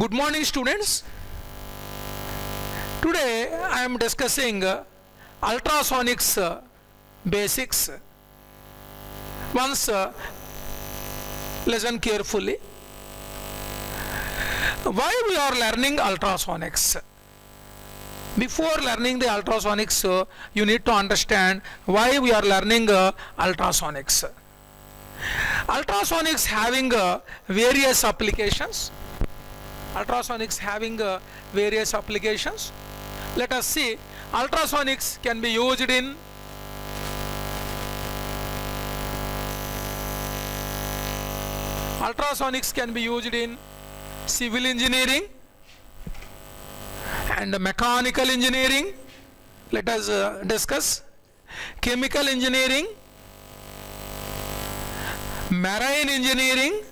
Good morning, students. Today I am discussing ultrasonics basics. Once listen carefully. Why we are learning ultrasonics? Before learning the ultrasonics, you need to understand why we are learning ultrasonics. Ultrasonics having various applications. Ultrasonics having various applications. Let us see. Ultrasonics can be used in civil engineering and mechanical engineering. Let us discuss chemical engineering, marine engineering,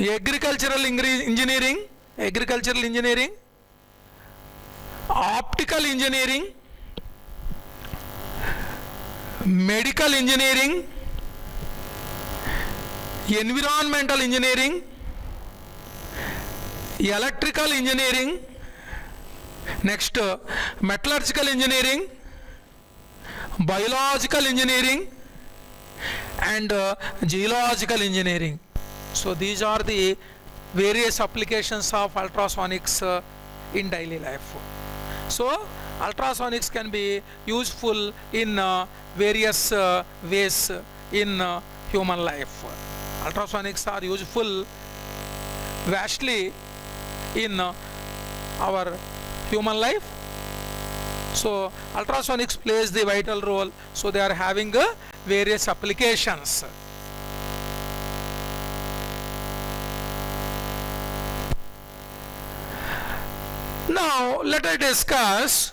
agricultural engineering, optical engineering, medical engineering, environmental engineering, electrical engineering, next metallurgical engineering, biological engineering and geological engineering. So these are the various applications of ultrasonics in daily life. So ultrasonics can be useful in various ways in human life. Ultrasonics are useful vastly in our human life. So ultrasonics plays the vital role. So they are having various applications. Now let us discuss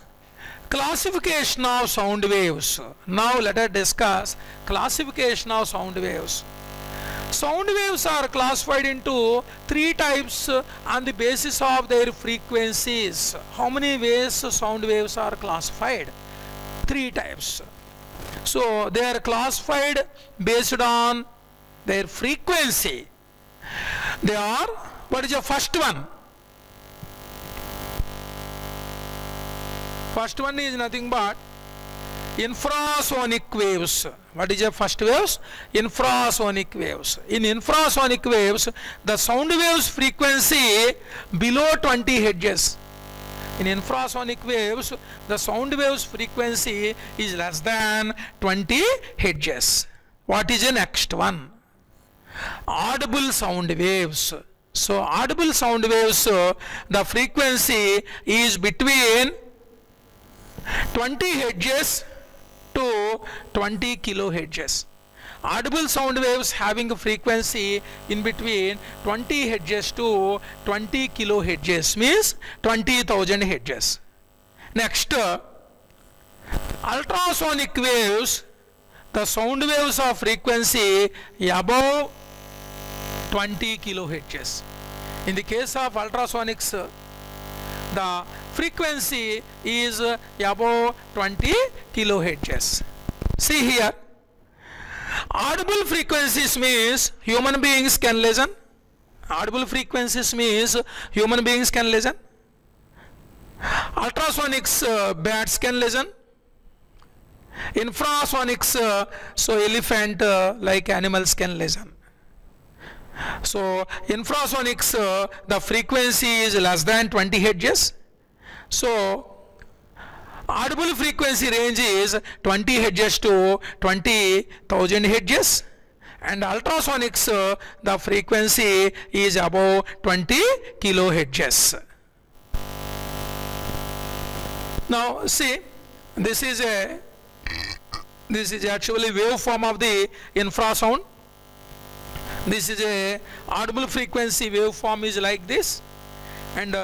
classification of sound waves. Sound waves are classified into three types on the basis of their frequencies. How many ways sound waves are classified? Three types. So they are classified based on their frequency. They are, what is the first one? First one is nothing but infrasonic waves. What is the first waves? Infrasonic waves. In infrasonic waves, the sound waves frequency below 20 hertz. In infrasonic waves, the sound waves frequency is less than 20 hertz. What is the next one? Audible sound waves. So audible sound waves, the frequency is between 20 hertz to 20 kilohertz. Audible sound waves having a frequency in between 20 hertz to 20 kilohertz, means 20,000 hertz. Next, ultrasonic waves, the sound waves of frequency above 20 kilohertz. In the case of ultrasonics, the frequency is above 20 kilohertz. See here, audible frequencies means human beings can listen. Audible frequencies means human beings can listen. Ultrasonics, bats can listen. Infrasonics, so elephant like animals can listen. So infrasonics, the frequency is less than 20 hertz. So audible frequency range is 20 hertz to 20,000 hertz, and ultrasonics, the frequency is above 20 kilohertz. Now see, this is actually waveform of the infrasound. This is a audible frequency waveform is like this, and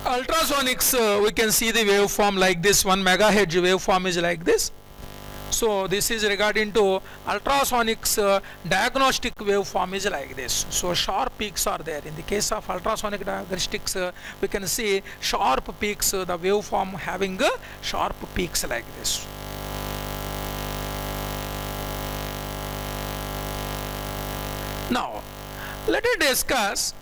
ultrasonics, we can see the waveform like this. 1 megahertz waveform is like this. So this is regarding to ultrasonics, diagnostic waveform is like this. So sharp peaks are there. In the case of ultrasonic diagnostics, we can see sharp peaks, the waveform having sharp peaks like this. Now let us discuss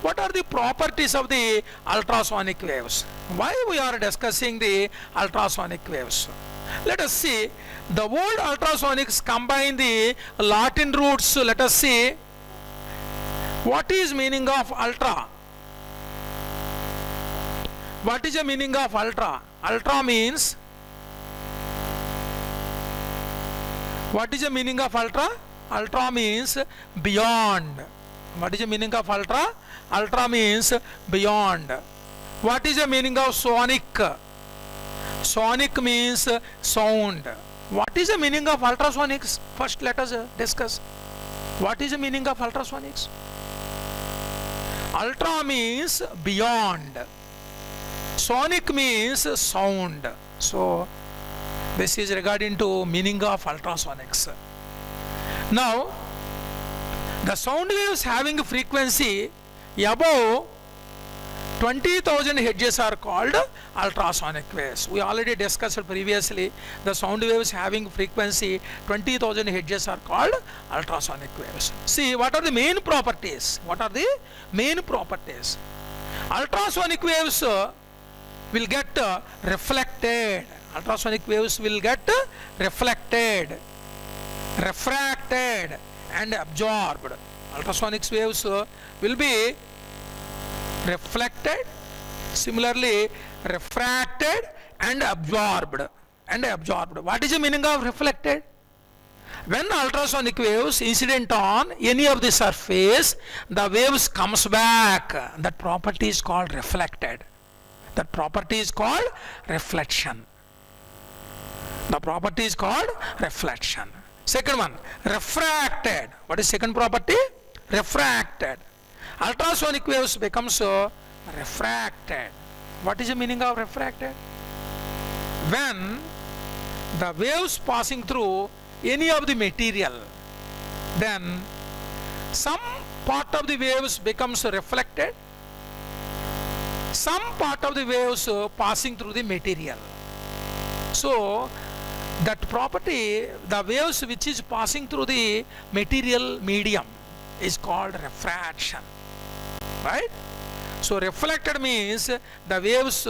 What are the properties of the ultrasonic waves? Why we are discussing the ultrasonic waves? Let us see. The word ultrasonics combine the Latin roots. Let us see what is meaning of ultra. What is the meaning of ultra? Ultra means, what is the meaning of ultra? Ultra means beyond. What is the meaning of ultra? Ultra means beyond. What is the meaning of sonic? Sonic means sound. What is the meaning of ultrasonics? First let us discuss. What is the meaning of ultrasonics? Ultra means beyond. Sonic means sound. So this is regarding to meaning of ultrasonics. Now the sound waves having a frequency above 20,000 hertz are called ultrasonic waves. We already discussed previously the sound waves having frequency 20,000 hertz are called ultrasonic waves. See, what are the main properties? What are the main properties? Ultrasonic waves will get reflected. Ultrasonic waves will get reflected, refracted and absorbed. Ultrasonic waves will be reflected, similarly refracted and absorbed. What is the meaning of reflected? When ultrasonic waves incident on any of the surface, the waves comes back. That property is called reflected. That property is called reflection. The property is called reflection. Second one, refracted. What is second property? Refracted. Ultrasonic waves becomes refracted. What is the meaning of refracted? When the waves passing through any of the material, then some part of the waves becomes reflected, some part of the waves passing through the material. So that property, the waves which is passing through the material medium is called refraction, right? So reflected means the waves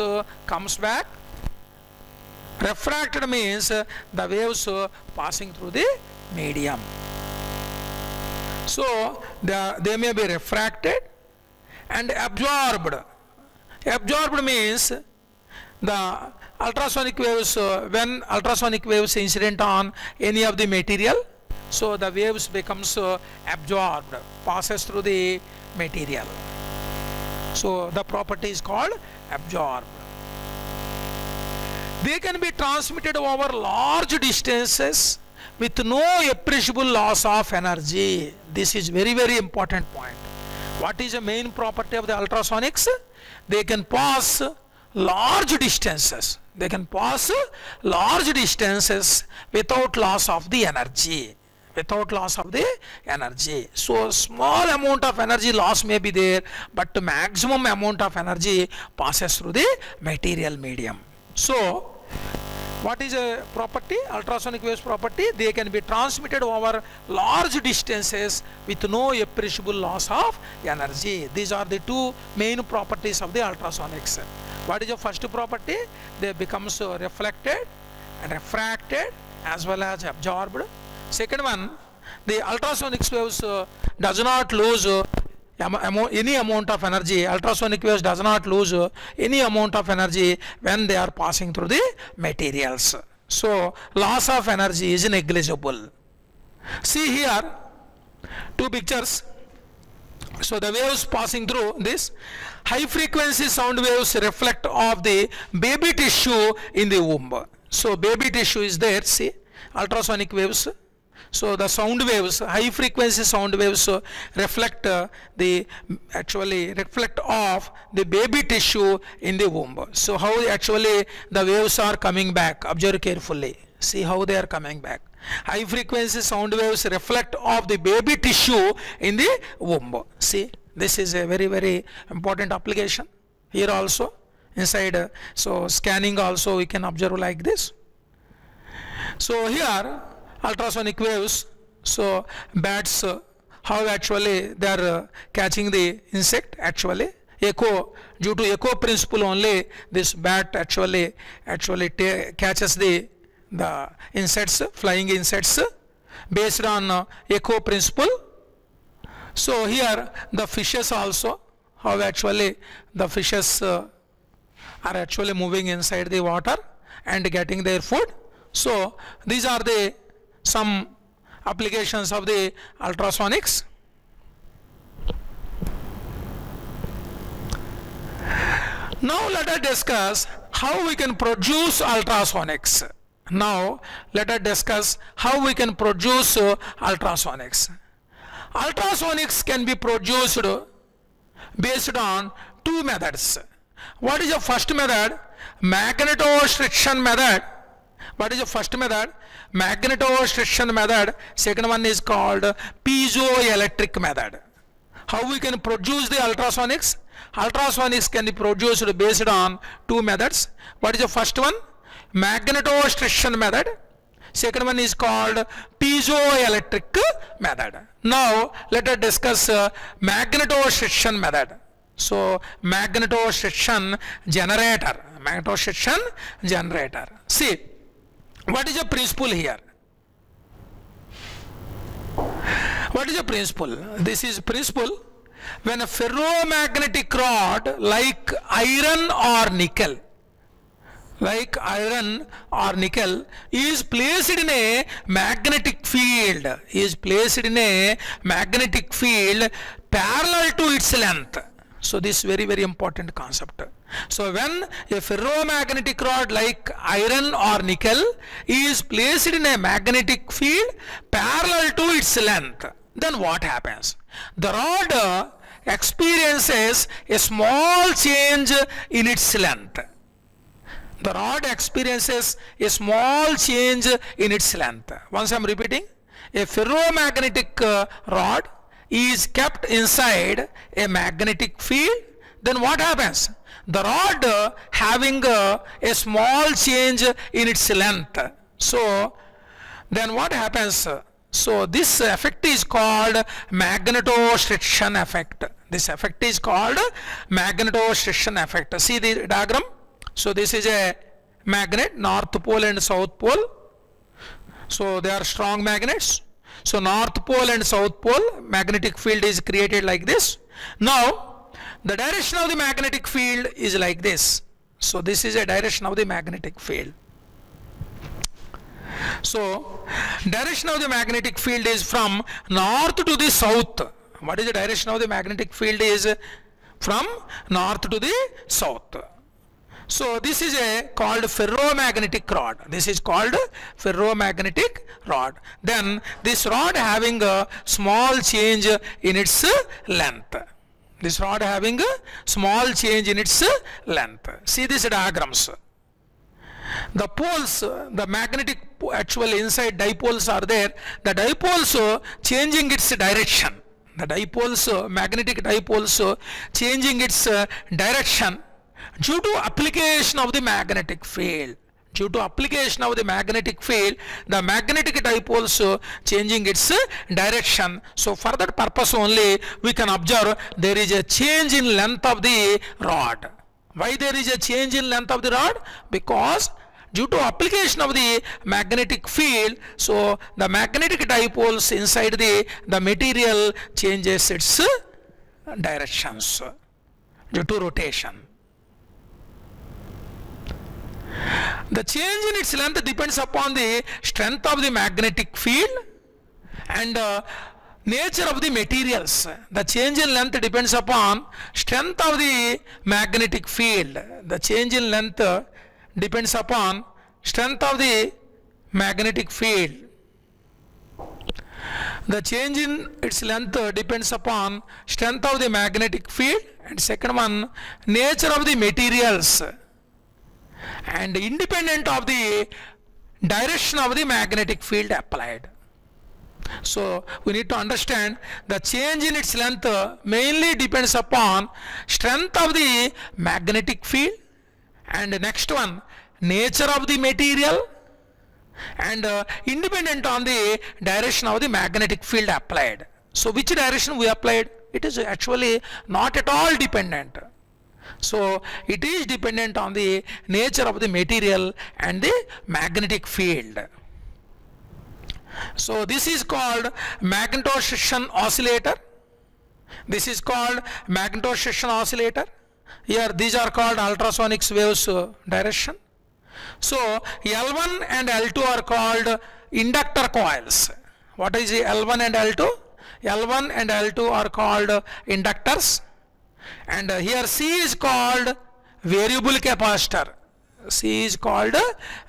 comes back, refracted means the waves passing through the medium. So they may be refracted and absorbed. Absorbed means the ultrasonic waves, when ultrasonic waves incident on any of the material, so the waves becomes absorbed, passes through the material. So the property is called absorbed. They can be transmitted over large distances with no appreciable loss of energy. This is very, very important point. What is the main property of the ultrasonics? They can pass large distances. They can pass large distances without loss of the energy. Without loss of the energy. So small amount of energy loss may be there, but maximum amount of energy passes through the material medium. So what is a property? Ultrasonic waves property, they can be transmitted over large distances with no appreciable loss of energy. These are the two main properties of the ultrasonics. What is the first property? They becomes reflected and refracted as well as absorbed. Second one, the ultrasonic waves does not lose any amount of energy. Ultrasonic waves does not lose any amount of energy when they are passing through the materials. So loss of energy is negligible. See here two pictures. So the waves passing through this, high frequency sound waves reflect off the baby tissue in the womb. So baby tissue is there, see, ultrasonic waves. So the sound waves, high frequency sound waves reflect reflect off the baby tissue in the womb. So how actually the waves are coming back? Observe carefully. See how they are coming back. High frequency sound waves reflect off the baby tissue in the womb. See, this is a very, very important application. Here also inside, so scanning also we can observe like this. So here ultrasonic waves, so bats how actually they are catching the insect actually. Echo, due to echo principle only, this bat actually catches the insects, flying insects, based on echo principle. So here the fishes also, how actually the fishes are actually moving inside the water and getting their food. So these are the some applications of the ultrasonics. Now let us discuss how we can produce ultrasonics. Now let us discuss how we can produce ultrasonics. Ultrasonics can be produced based on two methods. What is the first method? Magnetostriction method. What is the first method? Magnetostriction method. Second one is called piezoelectric method. How we can produce the ultrasonics? Ultrasonics can be produced based on two methods. What is the first one? Magnetostriction method. Second one is called piezoelectric method. Now let us discuss magnetostriction method. So magnetostriction generator. Magnetostriction generator. See, what is the principle here? What is the principle? This is principle. When a ferromagnetic rod like iron or nickel is placed in a magnetic field, parallel to its length. So this is very important concept. So when a ferromagnetic rod like iron or nickel is placed in a magnetic field parallel to its length, then what happens? The rod experiences a small change in its length. The rod experiences a small change in its length. Once I am repeating, a ferromagnetic rod is kept inside a magnetic field, then what happens? The rod having a small change in its length. So then what happens? So this effect is called magnetostriction effect. This effect is called magnetostriction effect. See the diagram. So this is a magnet, north pole and south pole. So they are strong magnets. So north pole and south pole magnetic field is created like this. Now the direction of the magnetic field is like this. So this is a direction of the magnetic field. So direction of the magnetic field is from north to the south. What is the direction of the magnetic field? Is from north to the south. So this is a called ferromagnetic rod. This is called ferromagnetic rod. Then this rod having a small change in its length. This rod having a small change in its length. See these diagrams. The poles, the magnetic actual inside dipoles are there. The dipoles changing its direction. The dipoles, magnetic dipoles changing its direction due to application of the magnetic field. Due to application of the magnetic field, the magnetic dipoles changing its direction. So for that purpose only we can observe there is a change in length of the rod. Why there is a change in length of the rod? Because due to application of the magnetic field, so the magnetic dipoles inside the material changes its directions due to rotation. The change in its length depends upon the strength of the magnetic field and nature of the materials. The change in length depends upon strength of the magnetic field. The change in length depends upon strength of the magnetic field. The change in its length depends upon strength of the magnetic field, and second one, nature of the materials, and independent of the direction of the magnetic field applied. So we need to understand the change in its length mainly depends upon strength of the magnetic field, and next one, nature of the material, and independent on the direction of the magnetic field applied. So which direction we applied? It is actually not at all dependent. So it is dependent on the nature of the material and the magnetic field. So this is called magnetostriction oscillator. This is called magnetostriction oscillator. Here these are called ultrasonics waves direction. So L1 and L2 are called inductor coils. What is L1 and L2? L1 and L2 are called inductors. And here C is called variable capacitor. C is called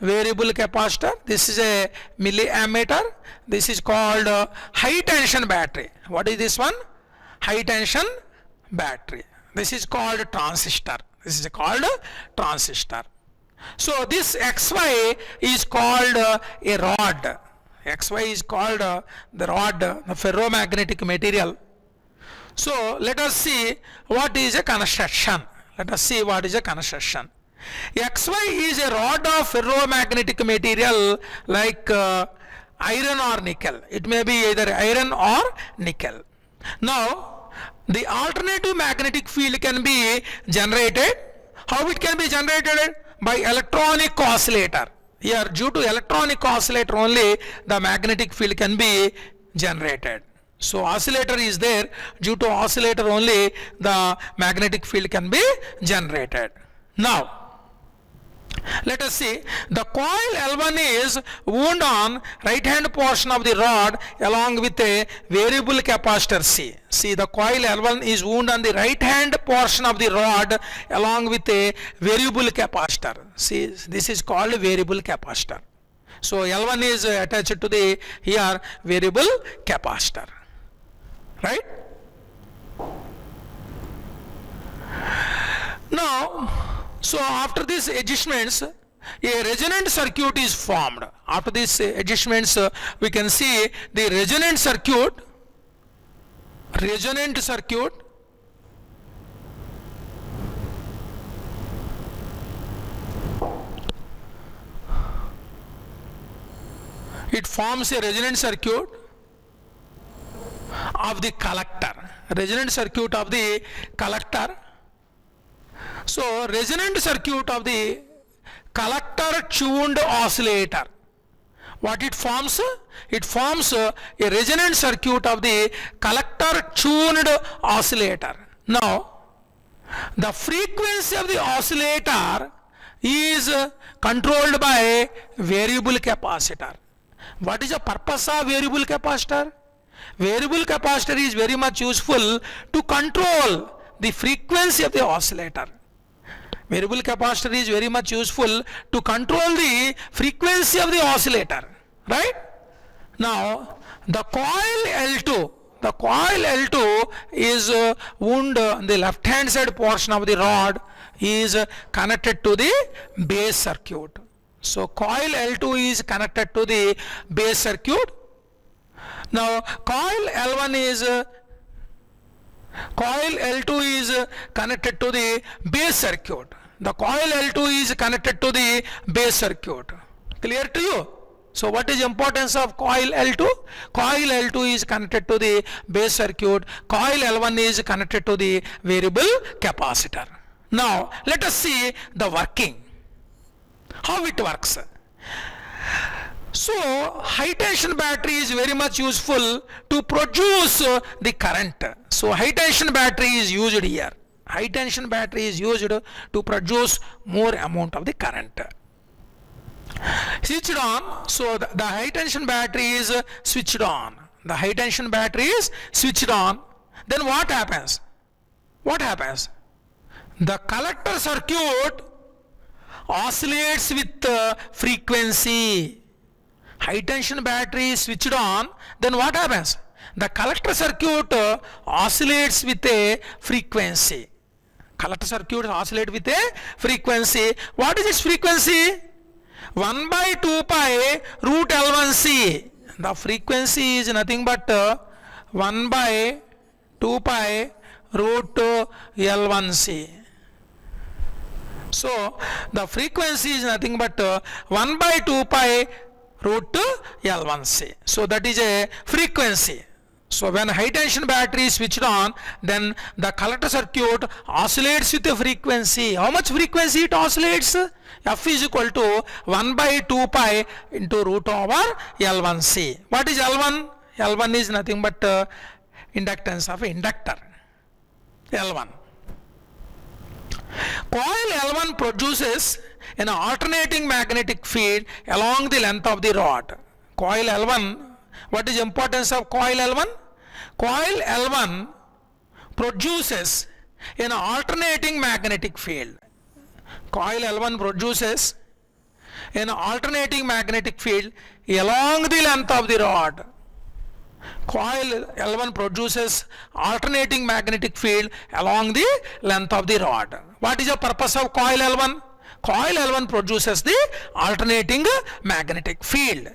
variable capacitor. This is a milliammeter. This is called high tension battery. What is this one? High tension battery. This is called transistor. This is called transistor. So this XY is called a rod. XY is called the rod, the ferromagnetic material. So let us see what is a construction. Let us see what is a construction. XY is a rod of ferromagnetic material like iron or nickel. It may be either iron or nickel. Now the alternative magnetic field can be generated. How it can be generated? By electronic oscillator. Here due to electronic oscillator only the magnetic field can be generated. So oscillator is there, due to oscillator only the magnetic field can be generated. Now let us see, the coil L1 is wound on right hand portion of the rod along with a variable capacitor C. See, the coil L1 is wound on the right hand portion of the rod along with a variable capacitor. See, this is called variable capacitor. So L1 is attached to the here variable capacitor, right? Now so after these adjustments a resonant circuit is formed. After these adjustments we can see the resonant circuit. It forms a resonant circuit of the collector. Resonant circuit of the collector. So resonant circuit of the collector tuned oscillator. What it forms? It forms a resonant circuit of the collector tuned oscillator. Now the frequency of the oscillator is controlled by variable capacitor. What is the purpose of variable capacitor? Variable capacitor is very much useful to control the frequency of the oscillator. Variable capacitor is very much useful to control the frequency of the oscillator, right? Now the coil L2 is wound on the left hand side portion of the rod is connected to the base circuit. So coil L2 is connected to the base circuit. Now coil L2 is connected to the base circuit. The coil L2 is connected to the base circuit. Clear to you? So what is importance of coil L2? Coil L2 is connected to the base circuit. Coil L1 is connected to the variable capacitor. Now let us see the working. How it works? So high tension battery is very much useful to produce the current. So high tension battery is used here. High tension battery is used to produce more amount of the current. Switched on. So the high tension battery is switched on. The high tension battery is switched on. Then what happens? What happens? The collector circuit oscillates with frequency. High tension battery is switched on, then what happens? The collector circuit oscillates with a frequency. Collector circuit oscillates with a frequency. What is its frequency? 1 by 2 pi root L1C. The frequency is nothing but 1 by 2 pi root L1C. So the frequency is nothing but 1 by 2 pi root L1C. So that is a frequency. So when high tension battery is switched on, then the collector circuit oscillates with the frequency. How much frequency it oscillates? F is equal to 1 by 2 pi into root over L1C. What is L1? L1 is nothing but inductance of inductor. L1. Coil L1 produces an alternating magnetic field along the length of the rod. Coil L1, what is the importance of coil L1? Coil L1 produces an alternating magnetic field. Coil L1 produces an alternating magnetic field along the length of the rod. Coil L1 produces alternating magnetic field along the length of the rod. What is the purpose of coil L1? Coil L1 produces the alternating magnetic field.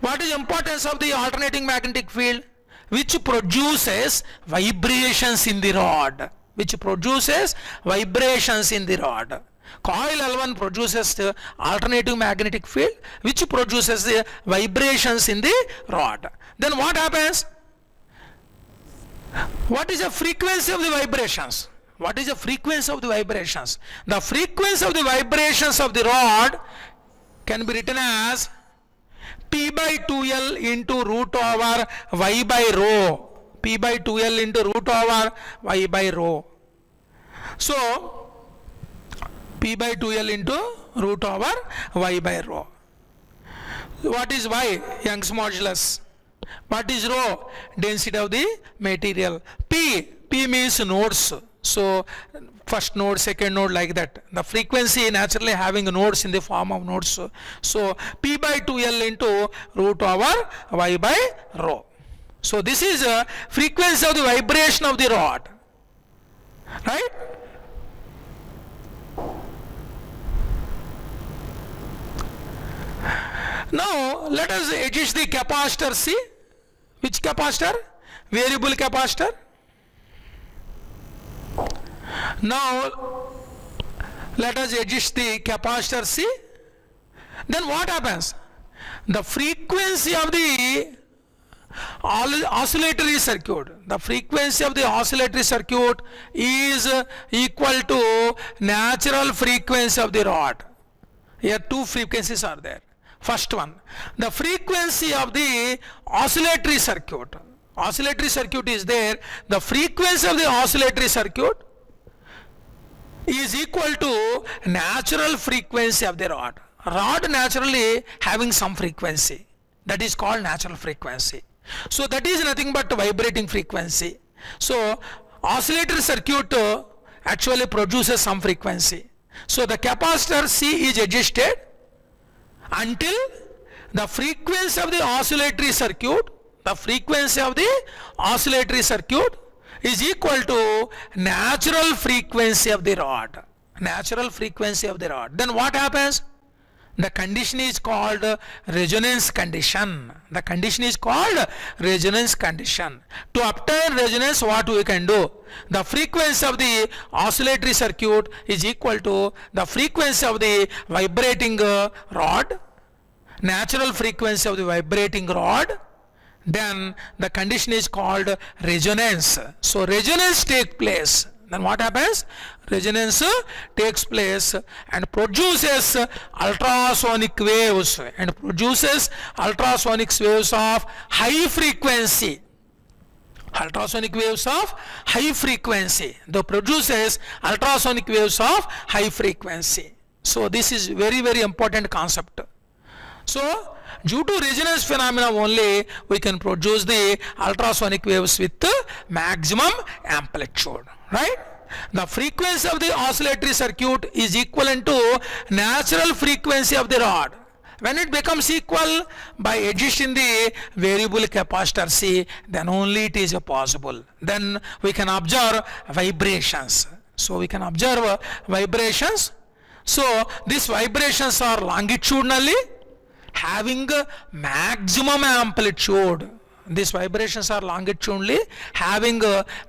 What is the importance of the alternating magnetic field? Which produces vibrations in the rod. Which produces vibrations in the rod. Coil L1 produces the alternating magnetic field which produces the vibrations in the rod. Then what happens? What is the frequency of the vibrations? What is the frequency of the vibrations? The frequency of the vibrations of the rod can be written as P by 2L into root over Y by rho. P by 2L into root over Y by rho. So P by 2L into root over Y by rho. What is Y? Young's modulus. What is rho? Density of the material. P means nodes. So first node, second node, like that. The frequency naturally having nodes in the form of nodes. So P by 2L into root over Y by rho. So this is a frequency of the vibration of the rod. Right? Now let us adjust the capacitor C. Which capacitor? Variable capacitor. Now let us adjust the capacitor C. Then what happens? The frequency of the oscillatory circuit. The frequency of the oscillatory circuit is equal to natural frequency of the rod. Here two frequencies are there. First one, the frequency of the oscillatory circuit. Oscillatory circuit is there. The frequency of the oscillatory circuit is equal to natural frequency of the rod. Rod naturally having some frequency. That is called natural frequency. So that is nothing but vibrating frequency. So oscillatory circuit actually produces some frequency. So the capacitor C is adjusted until the frequency of the oscillatory circuit, is equal to natural frequency of the rod. Natural frequency of the rod. Then what happens? The condition is called resonance condition. The condition is called resonance condition. To obtain resonance, what we can do? The frequency of the oscillatory circuit is equal to the frequency of the vibrating rod, natural frequency of the vibrating rod. Then the condition is called resonance. So resonance takes place. Then what happens? Resonance takes place and produces ultrasonic waves of high frequency. Ultrasonic waves of high frequency. The produces ultrasonic waves of high frequency. So this is very, very important concept. So due to resonance phenomena only we can produce the ultrasonic waves with maximum amplitude. Right? The frequency of the oscillatory circuit is equivalent to natural frequency of the rod. When it becomes equal, by adjusting the variable capacitor C, then only it is possible. Then we can observe vibrations. So we can observe vibrations. So these vibrations are longitudinally having maximum amplitude. These vibrations are longitudinally having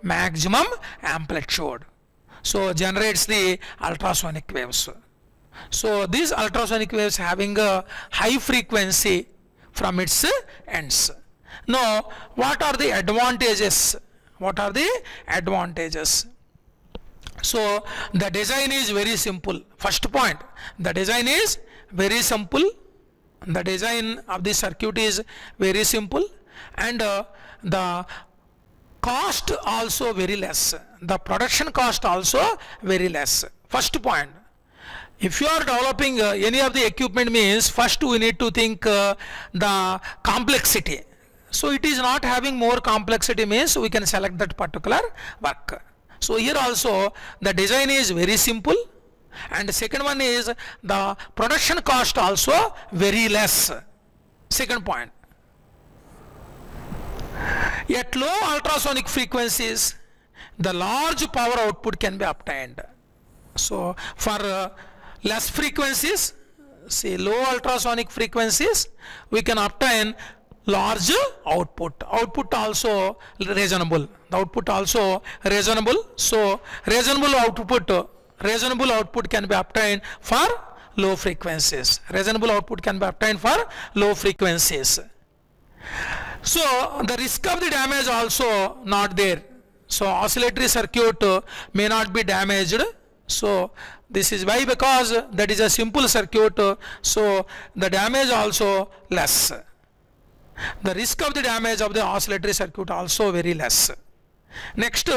maximum amplitude. So generates the ultrasonic waves. So these ultrasonic waves having a high frequency from its ends. Now, what are the advantages? What are the advantages? So, the design is very simple. First point, the design is very simple. The design of the circuit is very simple, and the cost also very less. The production cost also very less. First point. If you are developing any of the equipment means, first we need to think the complexity. So it is not having more complexity means we can select that particular work. So here also the design is very simple, and the second one is the production cost also very less. Second point. At low ultrasonic frequencies, the large power output can be obtained. So for less frequencies, say low ultrasonic frequencies, we can obtain large output. Output also reasonable. The output also reasonable. So reasonable output can be obtained for low frequencies. Reasonable output can be obtained for low frequencies. So the risk of the damage also not there. So oscillatory circuit may not be damaged. So this is why, because that is a simple circuit, so the damage also less. The risk of the damage of the oscillatory circuit also very less. Next,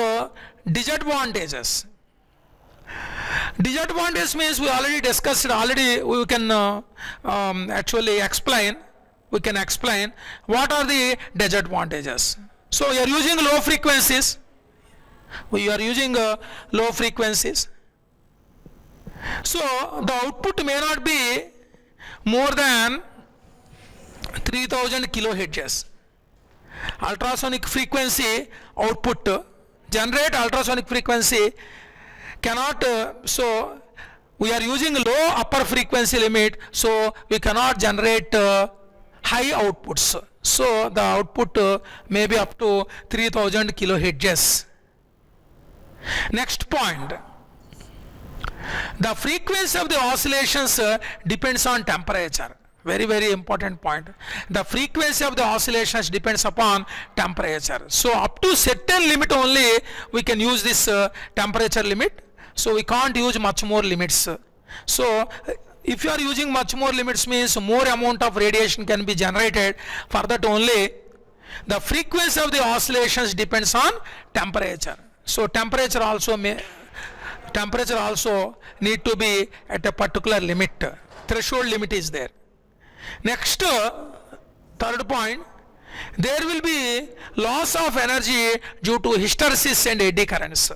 disadvantages. Disadvantage means we already discussed, already we can actually explain. We can explain what are the disadvantages. So we are using low frequencies. We are using low frequencies. So the output may not be more than 3000 kilohertz. Ultrasonic frequency output, generate ultrasonic frequency cannot, so we are using low upper frequency limit, so we cannot generate high outputs. So the output may be up to 3000 kilohertz. Next point. The frequency of the oscillations depends on temperature. Very, very important point. The frequency of the oscillations depends upon temperature. So up to certain limit only we can use this temperature limit. So we can't use much more limits. So if you are using much more limits means more amount of radiation can be generated. For that only the frequency of the oscillations depends on temperature. So temperature also need to be at a particular limit. Threshold limit is there. Next, third point, there will be loss of energy due to hysteresis and eddy currents.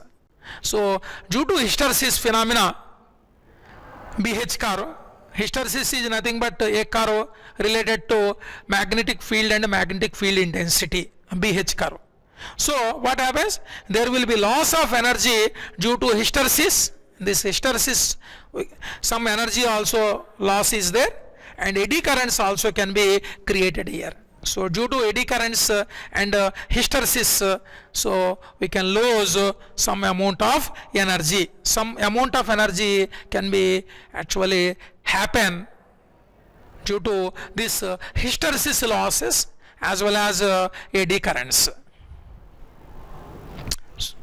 So due to hysteresis phenomena, BH curve, hysteresis is nothing but a curve related to magnetic field and magnetic field intensity, BH curve. So what happens? There will be loss of energy due to hysteresis. This hysteresis, some energy also loss is there, and eddy currents also can be created here. So due to eddy currents and hysteresis, so we can lose some amount of energy. Some amount of energy can be actually happen due to this hysteresis losses as well as eddy currents.